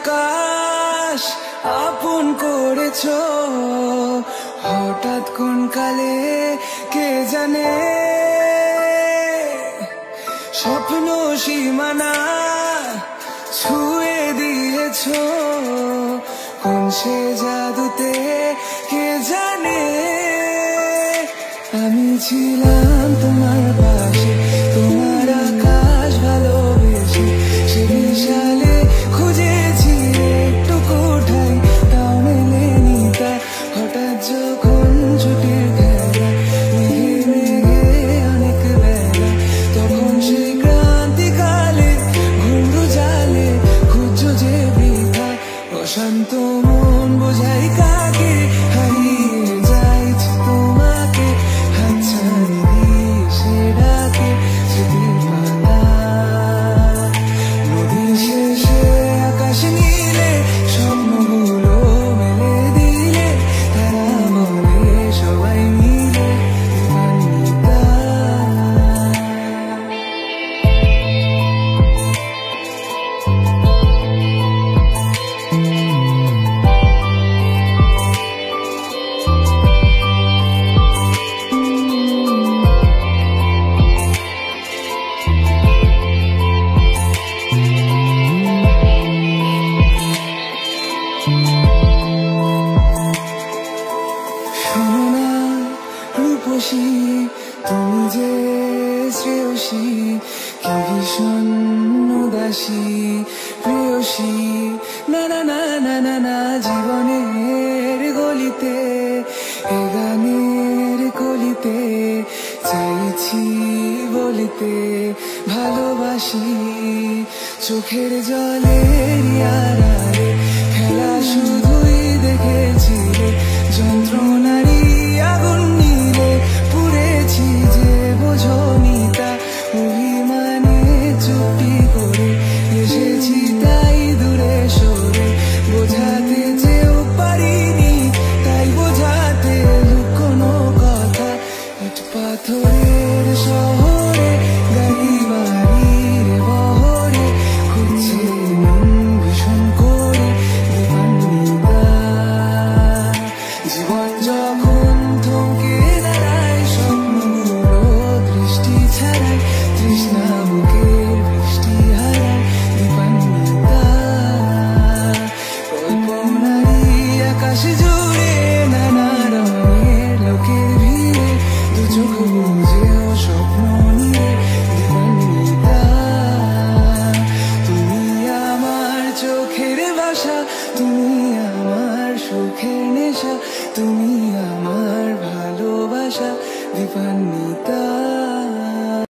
আকাশ আপন করেছো হঠাৎ কোন কালে কে জানে স্বপ্ন সীমানা ছুঁয়ে দিয়েছো কোন সে জাদুতে কে জানে আমি ছিলাম তোমার পাশে তোমার আকাশ ভালোবেসে সে বিশালে খুঁজেছি একটু কোঠায় তাও মেলেনি তা হঠাৎ যখন ছুটির খেলা মেঘে মেঘে অনেক বেলা তখন সেই ক্রান্তিকালে ঘুমরু জালে খুঁজো যে বৃথা অশান্ত মন বোঝাই কাকে হারিয়ে যাইছি তোমাকে হাতছানি দিয়ে সে ডাকে স্মৃতির পাতা নদী শেষে আকাশ নীলে স্বপ্নগুলো মেলে দিলে তারা বলে সবাই মিলে দিবানিতা শোনো না রূপসী তুমি যে শ্রেয়সী কি ভীষণ উদাসী প্রেয়সী না না না না না না জীবনের গলিতে এ গানের কলিতে চাইছি বলিতে ভালোবাসি চোখের জলের আড়ালে খেলা শুধুই দেখেছিলে যন্ত্রণারই আগুন নিলে পুড়েছি যে বোঝনি তা অভিমানে চুপটি করে এসেছি তাই দূরে সরে বোঝাতে চেয়েও পারিনি তাই বোঝাতে লুকোনো কথা ইট পাথরের শহরে গাড়ি বাড়ির বহরে খুঁজছে মন ভীষণ করে দিবানিতা জীবন যখন থমকে দাঁড়ায় স্বপ্নগুলো দৃষ্টি ছাড়ায় তৃষ্ণা বুকের বৃষ্টি হারায় দিবানিতা কল্পনারই আকাশ জুড়ে নানা রঙের লোকের ভিড়ে দু চোখ বুঝেও স্বপ্ন নিয়ে দিবানিতা তুমি আমার চোখের ভাষা তুমি আমার সুখের নেশা তুমি আমার ভালোবাসা দিবানিতা।